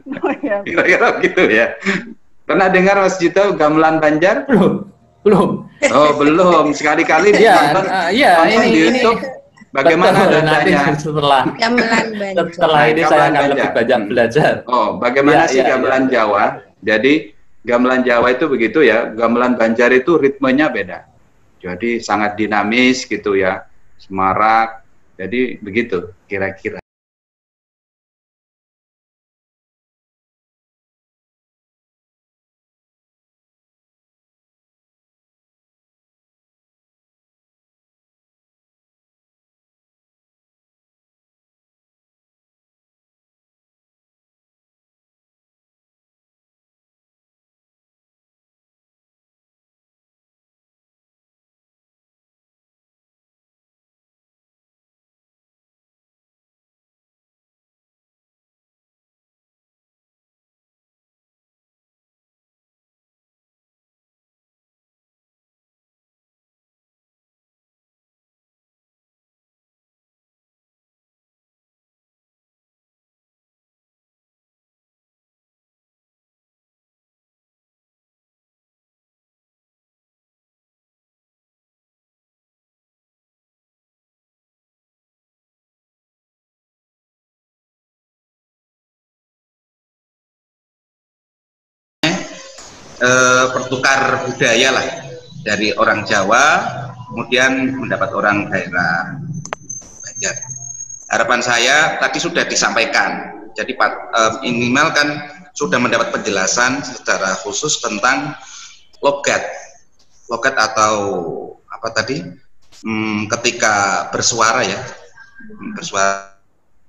Oh iya. Kira-kira gitu ya. Pernah dengar Mas Jito gamelan Banjar? Belum. Oh, belum. Sekali-kali Ya, nonton, ya nonton di ini YouTube bagaimana betul, nanti nadanya. Gamelan Banjar. Setelah ini saya Gamelan akan Banjar. lebih banyak belajar. Oh, bagaimana Ya, sih ya, gamelan ya. Jawa? Jadi gamelan Jawa itu begitu ya. Gamelan Banjar itu ritmenya beda. Jadi sangat dinamis gitu ya. Semarak. Jadi begitu kira-kira. Pertukar budaya lah dari orang Jawa kemudian mendapat orang daerah Banjar. Harapan saya tadi sudah disampaikan, jadi minimal kan sudah mendapat penjelasan secara khusus tentang logat atau apa tadi, ketika bersuara ya, bersuara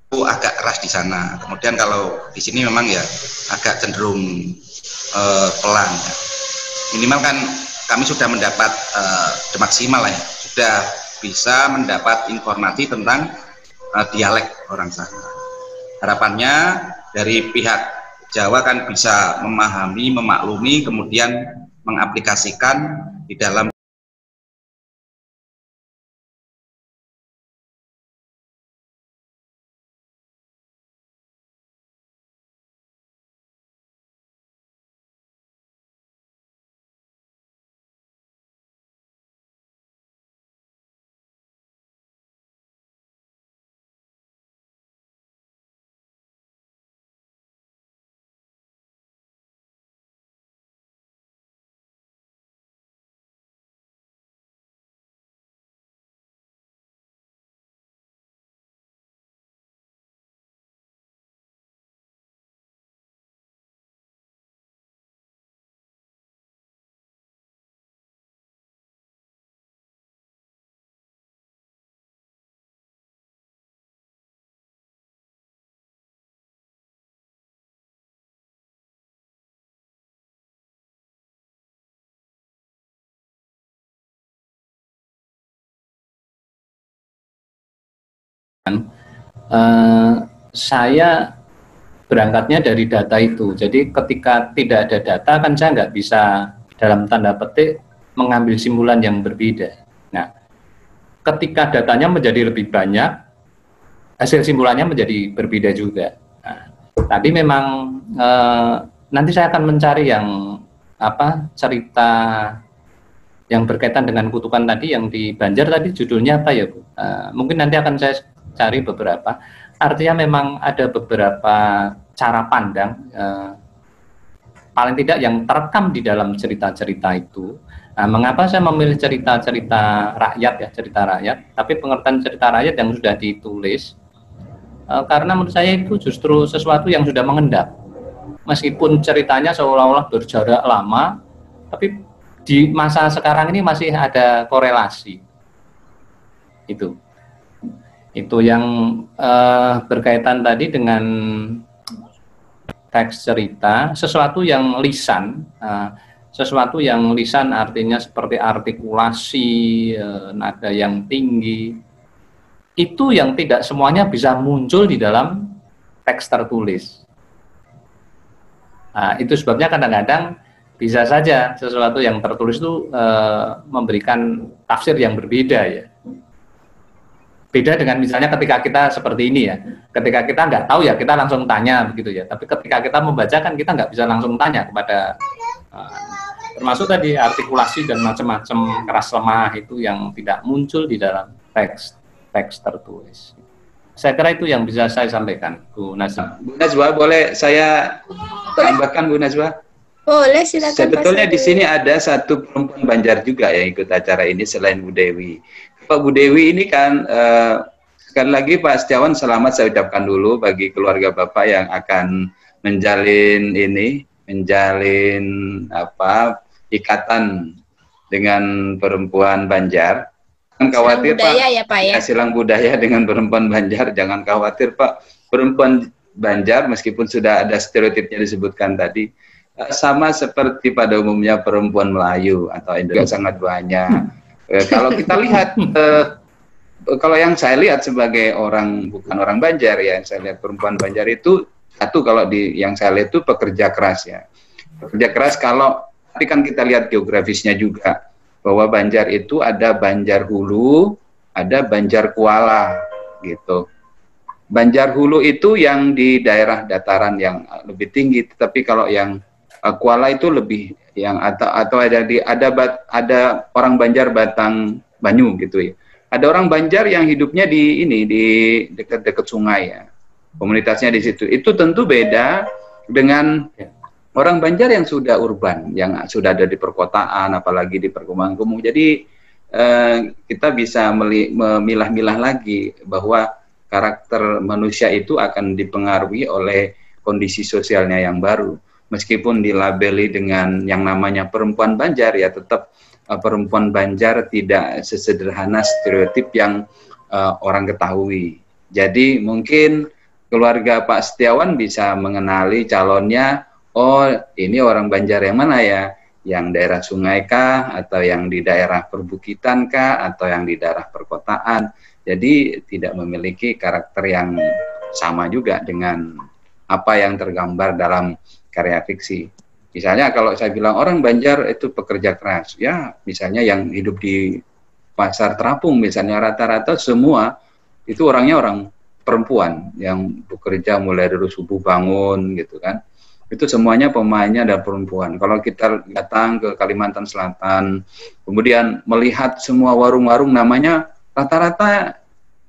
itu agak keras di sana, kemudian kalau di sini memang ya agak cenderung pelan ya. Minimal kan kami sudah mendapat maksimal lah ya, sudah bisa mendapat informasi tentang dialek orang sana. Harapannya dari pihak Jawa kan bisa memahami, memaklumi, kemudian mengaplikasikan di dalam saya berangkatnya dari data itu. Jadi ketika tidak ada data kan saya nggak bisa dalam tanda petik mengambil simpulan yang berbeda. Nah, ketika datanya menjadi lebih banyak, hasil simpulannya menjadi berbeda juga. Nah, tadi memang nanti saya akan mencari yang cerita yang berkaitan dengan kutukan tadi yang di Banjar tadi judulnya apa ya Bu? Mungkin nanti akan saya cari beberapa. Artinya memang ada beberapa cara pandang paling tidak yang terekam di dalam cerita-cerita itu. Nah, mengapa saya memilih cerita-cerita rakyat ya, cerita rakyat, tapi pengertian cerita rakyat yang sudah ditulis, karena menurut saya itu justru sesuatu yang sudah mengendap. Meskipun ceritanya seolah-olah berjarak lama, tapi di masa sekarang ini masih ada korelasi. Itu yang berkaitan tadi dengan teks cerita, sesuatu yang lisan. Sesuatu yang lisan artinya seperti artikulasi, nada yang tinggi, itu yang tidak semuanya bisa muncul di dalam teks tertulis. Nah, itu sebabnya kadang-kadang bisa saja sesuatu yang tertulis itu memberikan tafsir yang berbeda ya. Beda dengan misalnya ketika kita seperti ini ya, ketika kita nggak tahu ya kita langsung tanya begitu ya. Tapi ketika kita membaca kan kita nggak bisa langsung tanya kepada termasuk tadi artikulasi dan macam-macam keras lemah itu yang tidak muncul di dalam teks tertulis. Saya kira itu yang bisa saya sampaikan, Bu Najwa. Bu Najwa, boleh saya tambahkan, Bu Najwa? Boleh, silakan. Sebetulnya di sini ada satu perempuan Banjar juga yang ikut acara ini selain Bu Dewi. Pak Bu Dewi ini kan sekali lagi Pak Setiawan, selamat saya ucapkan dulu bagi keluarga Bapak yang akan menjalin ikatan dengan perempuan Banjar. Jangan khawatir Pak, ya, Pak ya. Silang budaya dengan perempuan Banjar, jangan khawatir Pak. Perempuan Banjar meskipun sudah ada stereotipnya disebutkan tadi, sama seperti pada umumnya perempuan Melayu atau Indonesia sangat banyak. Kalau kita lihat, kalau yang saya lihat sebagai orang bukan orang Banjar ya, yang saya lihat perempuan Banjar itu satu, kalau yang saya lihat itu pekerja keras ya, pekerja keras. Tapi kan kita lihat geografisnya juga bahwa Banjar itu ada Banjar Hulu, ada Banjar Kuala gitu. Banjar Hulu itu yang di daerah dataran yang lebih tinggi, tetapi kalau yang Kuala itu lebih yang atau ada orang Banjar Batang Banyu gitu ya. Ada orang Banjar yang hidupnya di dekat-dekat sungai ya. Komunitasnya di situ. Itu tentu beda dengan orang Banjar yang sudah urban, yang sudah ada di perkotaan, apalagi di perkembangan umum. Jadi kita bisa memilah-milah lagi bahwa karakter manusia itu akan dipengaruhi oleh kondisi sosialnya yang baru. Meskipun dilabeli dengan yang namanya perempuan Banjar, ya tetap perempuan Banjar tidak sesederhana stereotip yang orang ketahui. Jadi mungkin keluarga Pak Setiawan bisa mengenali calonnya, oh ini orang Banjar yang mana ya? Yang daerah sungai kah? Atau yang di daerah perbukitan kah? Atau yang di daerah perkotaan? Jadi tidak memiliki karakter yang sama juga dengan apa yang tergambar dalam karya fiksi. Misalnya kalau saya bilang orang Banjar itu pekerja keras, ya misalnya yang hidup di pasar terapung misalnya rata-rata semua itu orangnya orang perempuan yang bekerja mulai dari subuh bangun gitu kan. Itu semuanya pemainnya ada perempuan. Kalau kita datang ke Kalimantan Selatan, kemudian melihat semua warung-warung namanya rata-rata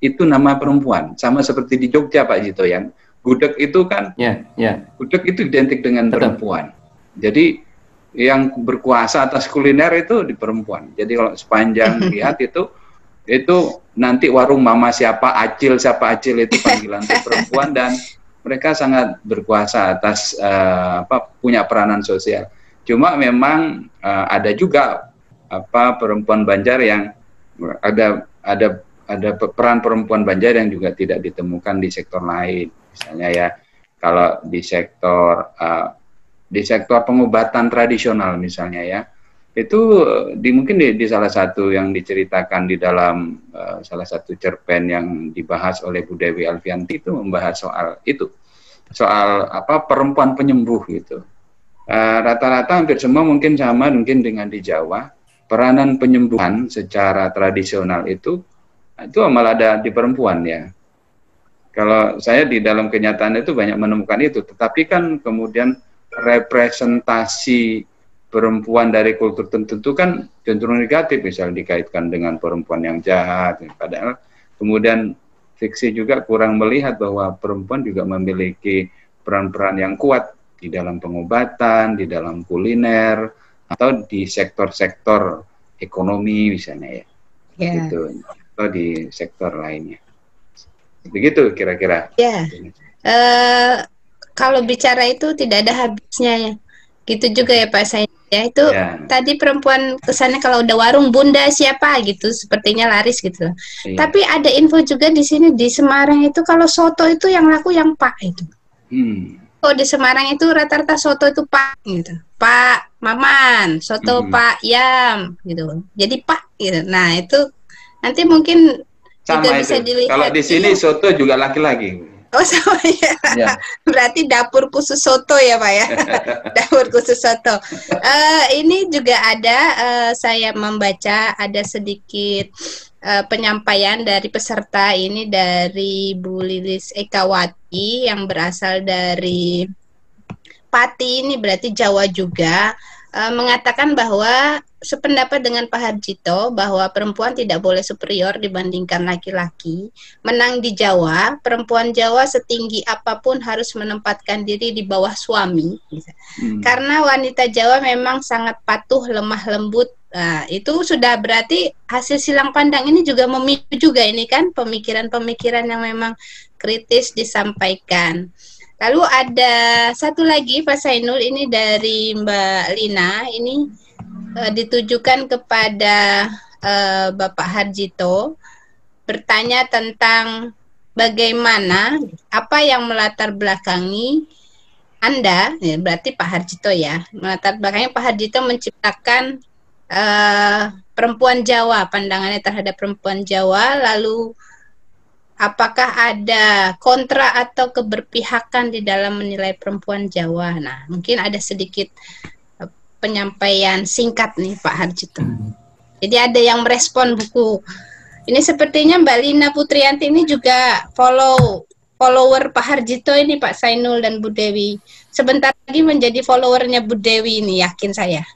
itu nama perempuan. Sama seperti di Jogja Pak Jito yang gudeg itu kan, gudeg itu identik dengan perempuan. Jadi yang berkuasa atas kuliner itu di perempuan. Jadi kalau sepanjang lihat itu nanti warung mama siapa acil itu panggilan untuk perempuan dan mereka sangat berkuasa atas punya peranan sosial. Cuma memang ada juga perempuan Banjar yang ada peran perempuan Banjar yang juga tidak ditemukan di sektor lain. Misalnya ya, kalau di sektor pengobatan tradisional misalnya ya, itu mungkin di salah satu yang diceritakan di dalam salah satu cerpen yang dibahas oleh Bu Dewi Alfianti itu membahas soal perempuan penyembuh gitu. Rata-rata hampir semua mungkin sama mungkin dengan di Jawa, peranan penyembuhan secara tradisional itu malah ada di perempuan ya. Kalau saya di dalam kenyataan itu banyak menemukan itu, tetapi kan kemudian representasi perempuan dari kultur tertentu kan cenderung negatif, misalnya dikaitkan dengan perempuan yang jahat, padahal kemudian fiksi juga kurang melihat bahwa perempuan juga memiliki peran-peran yang kuat di dalam pengobatan, di dalam kuliner, atau di sektor-sektor ekonomi misalnya ya, gitu, atau di sektor lainnya. Begitu kira-kira. Ya, kalau bicara itu tidak ada habisnya ya. Gitu juga ya Pak saya. Ya itu tadi perempuan kesannya kalau udah warung bunda siapa gitu, sepertinya laris gitu. Tapi ada info juga di sini di Semarang itu kalau soto itu yang laku yang Pak itu. Kalau di Semarang itu rata-rata soto itu Pak gitu. Pak Maman, soto Pak Yam gitu. Jadi Pak gitu. Nah, itu nanti mungkin sama juga itu. bisa dilihat. Kalau di sini soto juga laki-laki. Oh sama ya. Ya. Berarti dapur khusus soto ya Pak ya. Dapur khusus soto. Ini juga ada saya membaca ada sedikit penyampaian dari peserta ini dari Bu Lilis Ekawati yang berasal dari Pati, ini berarti Jawa juga, mengatakan bahwa sependapat dengan Pak Harjito bahwa perempuan tidak boleh superior dibandingkan laki-laki. Menang di Jawa, perempuan Jawa setinggi apapun harus menempatkan diri di bawah suami. Karena wanita Jawa memang sangat patuh, lemah lembut. Nah, itu sudah berarti hasil silang pandang ini juga memicu juga ini kan pemikiran-pemikiran yang memang kritis disampaikan. Lalu ada satu lagi Pak Sainul, ini dari Mbak Lina, ini ditujukan kepada Bapak Harjito, bertanya tentang bagaimana, apa yang melatar belakangi Anda, ya, berarti Pak Harjito ya, melatar belakangi Pak Harjito menciptakan perempuan Jawa, pandangannya terhadap perempuan Jawa, lalu apakah ada kontra atau keberpihakan di dalam menilai perempuan Jawa? Nah, mungkin ada sedikit penyampaian singkat nih Pak Harjito. Jadi ada yang merespon buku. Ini sepertinya Mbak Lina Putrianti ini juga follower Pak Harjito ini Pak Sainul dan Bu Dewi. Sebentar lagi menjadi followernya Bu Dewi ini, yakin saya.